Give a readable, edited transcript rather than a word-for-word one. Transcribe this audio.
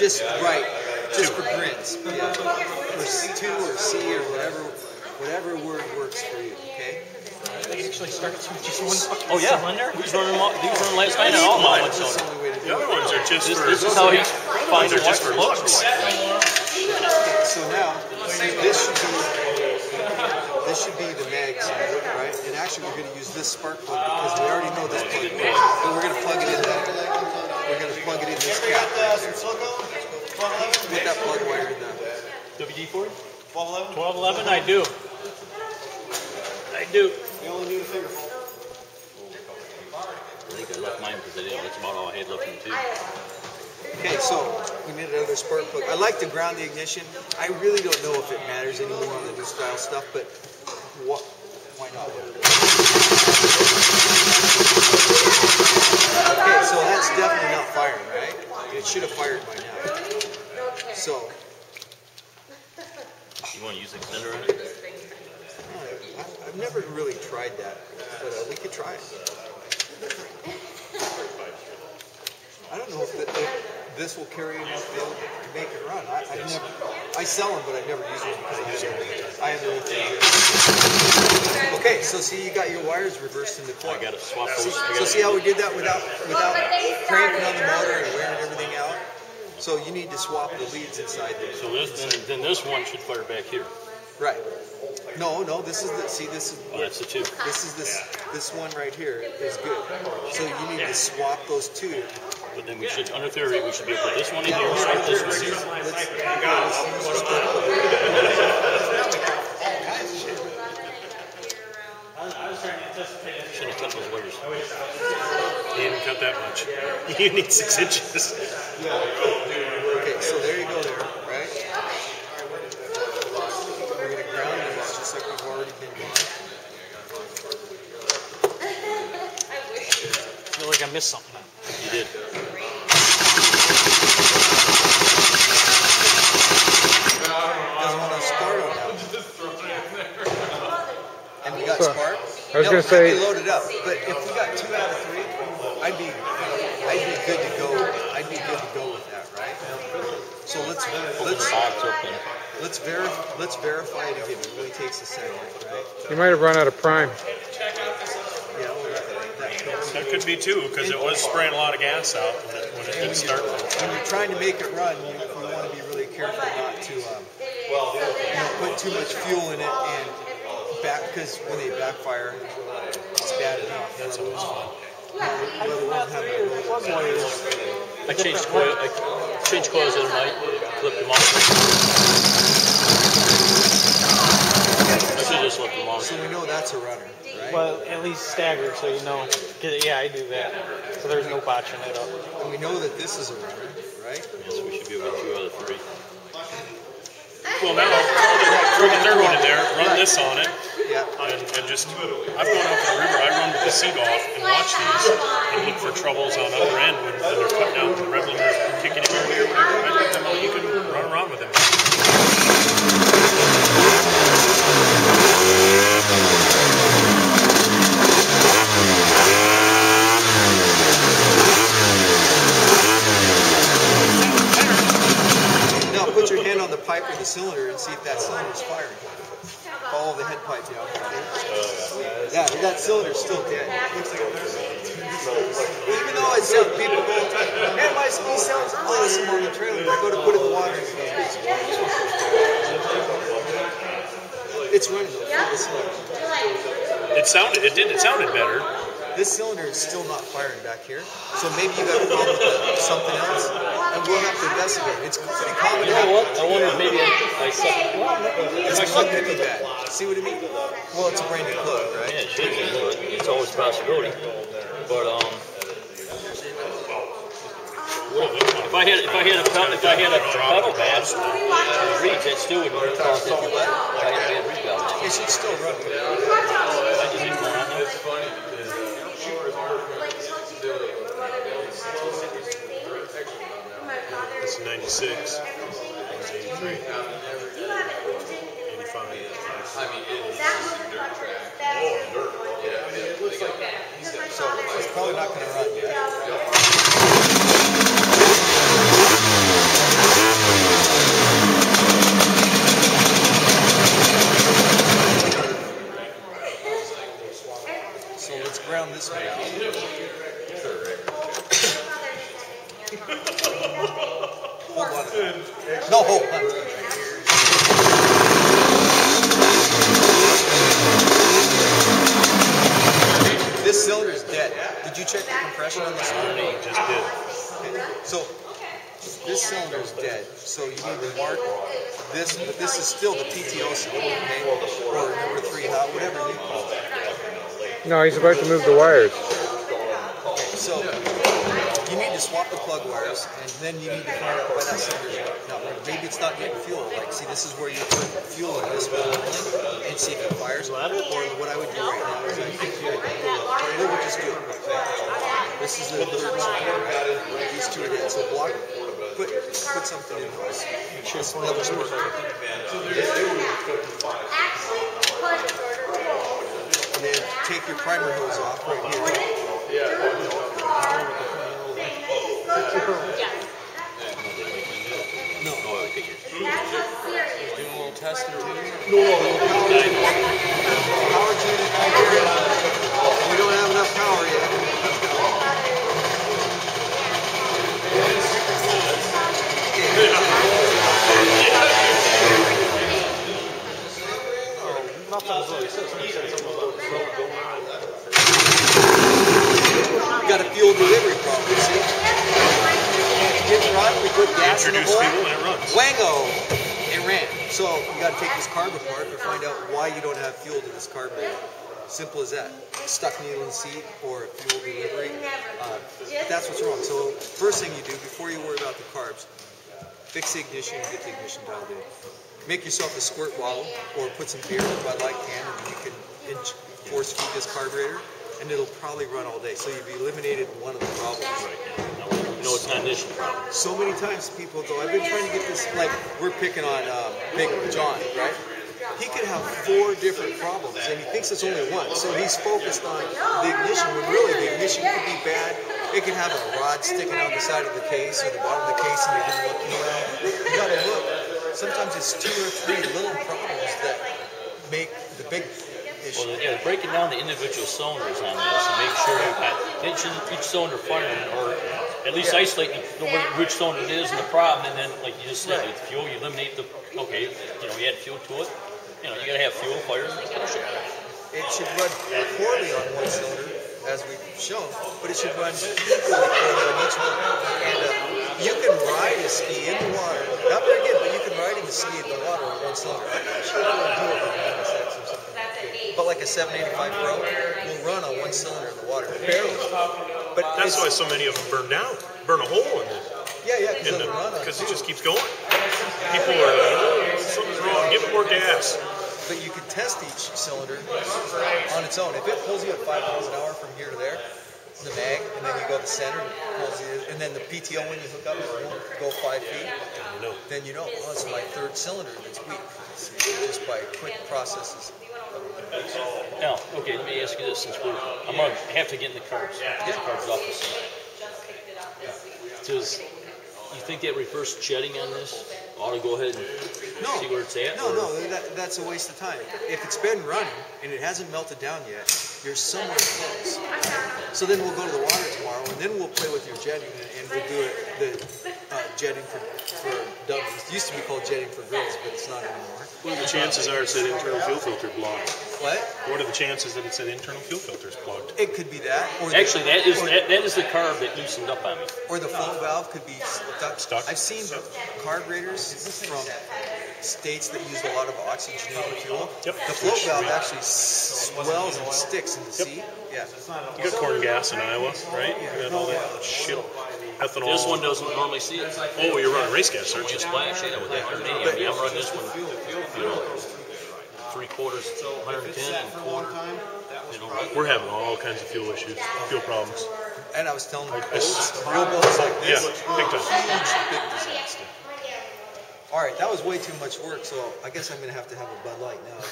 Just right, just for grins. Yeah, or 2 or C or whatever word works for you. Okay. They actually start with just one fucking cylinder? These run last night and all mine. The other ones are just for... This is how he finds are just for looks. So now, this should be the mag side, right? And actually we're going to use this spark plug because we already know this plug. So we're going to plug it in that. We're going to plug it in this cap. Put that plug wire in that. WD-40? 1211? 1211, I do. I do. You only need a finger. I think I left mine because that's about all I had left in the tube. Okay, so we made another spark plug. I like to ground the ignition. I really don't know if it matters anymore on the new style stuff, but why not? Okay, so that's definitely not firing, right? It should have fired by now. So. You want to use the extender on it? I've never really tried that, but we could try it. I don't know if this will carry enough fuel to make it run. I sell them, but I never use them because I have everything. Okay, so see, you got your wires reversed in the coil. I got to swap those. So see how we did that without cranking on the motor and wearing everything out? So you need to swap the leads inside there. So then this one should fire back here. Right. No, this is the, see this is... Oh, that's the two. This one right here is good. So you need to swap those two. But then we should, under theory, we should be able to put this one in here, swap this one here. Shouldn't have cut those wires. You didn't cut that much. You need 6 inches. Okay, so there you go there, right? We're going to ground it just like we've already been doing. I feel like I missed something. You did. Doesn't want to start on that. And we got spark. I was going to say, loaded up. But if we got 2 out of 3, I'd be good to go. I'd be good to go with that, right? So let's verify it again. It really takes a second, right? you might have run out of prime. Yeah, That could be too, because it was spraying a lot of gas out when it didn't start. when you're trying to make it run, you want to be really careful not to put too much fuel in it and because when they backfire, it's bad enough. That's always fun. I changed coils the other night, flipped them off. I should have just left them on. So we know that's a runner, right? Well, at least staggered so you know. Yeah, I do that. So there's no botching it up. And we know that this is a runner, right? Yes, we should be able to 2 out of 3. Well, now, throw the third one in there, run this on it, Yeah. and just, I've gone out to the river, I run with the seat off and watch these and look for troubles on the other end when they're cutting out the regulars kicking in your rear or whatever. I think them all, you can run around with them. Now put your hand on the pipe or the cylinder and see if that cylinder is firing. Follow the head pipe down. Yeah, that cylinder's still dead. Even though it sounds, people go, man, my speed sounds awesome on the trailer. I go to put it in the water and it goes, it's running though. The cylinder. It sounded better. This cylinder is still not firing back here, so maybe you got a problem with something else, and we'll have to investigate. It's pretty common. You know what? I wonder if maybe I suck. This plug could be bad. See what I mean? Well, it's a brand new plug, right? Yeah, it should be, but it's always a possibility. But if I had a pedal badge, reach, that still would work off if I had a reach valve. It should still run. I just didn't go on there. It's funny because This is 96. 83. 85. I mean, it is dirt track. So it's probably not going to run yet. So let's ground this one out. Hold on. No, hold on. This cylinder is dead. Did you check the compression on this one? I just did. Okay. So this cylinder is dead. So you need to mark this, but this is still the PTO cylinder, okay? Or number 3 hot, whatever you call it. No, he's about to move the wires. Okay, so you need to swap the plug wires, and then you need to find out why that cylinder is not working. Maybe it's not getting fuel. Like, see, this is where you put fuel in this one and see if it fires. Or what I would do right now is I think we'll just do it. This is the third cylinder. These two are dead. So block, put something in this. Make sure it's level spark. And then take your primer hose off right here. No. Doing a little testing too. No. Power unit right here. We don't have enough power yet. Nothing's really said. Somebody said something about You got a fuel delivery problem, you see? Didn't run, we put gas in the Introduce hole. fuel and it runs. Wango! It ran. So you got to take this carb apart to find out why you don't have fuel to this carburetor. Simple as that. Stuck needle in seat or fuel delivery. That's what's wrong. So first thing you do before you worry about the carbs, fix the ignition and get the ignition dialed in. Make yourself a squirt bottle or put some beer in a Bud Light can and you can force feed this carburetor and it'll probably run all day. So you've eliminated one of the problems. No, it's not an issue problem. So many times people go, I've been trying to get this, like we're picking on Big John, right? He could have 4 different problems and he thinks it's only one. So he's focused on the ignition when really the ignition could be bad. It could have a rod sticking out the side of the case or the bottom of the case and you're looking around. You gotta look. Sometimes it's 2 or 3 little problems that make the big issue. Well, yeah, breaking down the individual cylinders on this and make sure each cylinder firing, or at least isolate which cylinder it is and the problem, and then, like you just said, with fuel, you eliminate the, okay, you add fuel to it, you gotta have fuel, fire, It should run poorly on one cylinder, as we've shown, but it should run equally poorly on each one. And you can ride a ski in the water, not very good, but you can ride in the ski in the water on one cylinder. I'm not sure if it'll do it with an NSX or something. But like a 785 Pro will run on one cylinder in the water, barely. But That's why so many of them burn down, burn a hole in it. Because It just keeps going. People are like, something's wrong, give it more gas. But you can test each cylinder on its own. If it pulls you at 5 miles an hour from here to there, the mag, and then you go to the center, and it pulls you, and then the PTO when you hook up, it won't go 5 feet. Then you know, oh, it's my 3rd cylinder that's weak. Just by quick processes. Now, okay, let me ask you this, since I'm going to have to get in the carbs. Get the carbs off this. Does you think that reverse jetting on this ought to go ahead and see where it's at? No, that's a waste of time. If it's been running and it hasn't melted down yet, you're somewhere close. So then we'll go to the water tomorrow, and then we'll play with your jetting, and we'll do the jetting for dummies. It used to be called jetting for girls, but it's not anymore. What are the chances are it's that internal fuel filter blocked? What? What are the chances that it's that internal fuel filter is plugged? It could be that. Or Actually, that is the carb that loosened up on me. Or the flow valve could be stuck. Stuck? I've seen carburetors from states that use a lot of oxygenated fuel. Yep. The flow valve actually swells and sticks in the seat. Yeah. You got corn gas in Iowa, right? You got all that shit. Ethanol. This one doesn't normally see it. Oh, you're running race gas, aren't you? Just splash, with that 180. I mean, I'm running this one, 3/4, 110, and quarter. We're having all kinds of fuel issues, fuel problems. And I was telling them, real boats like this, Yeah, big time. big disaster. All right, that was way too much work, so I guess I'm going to have a Bud Light now.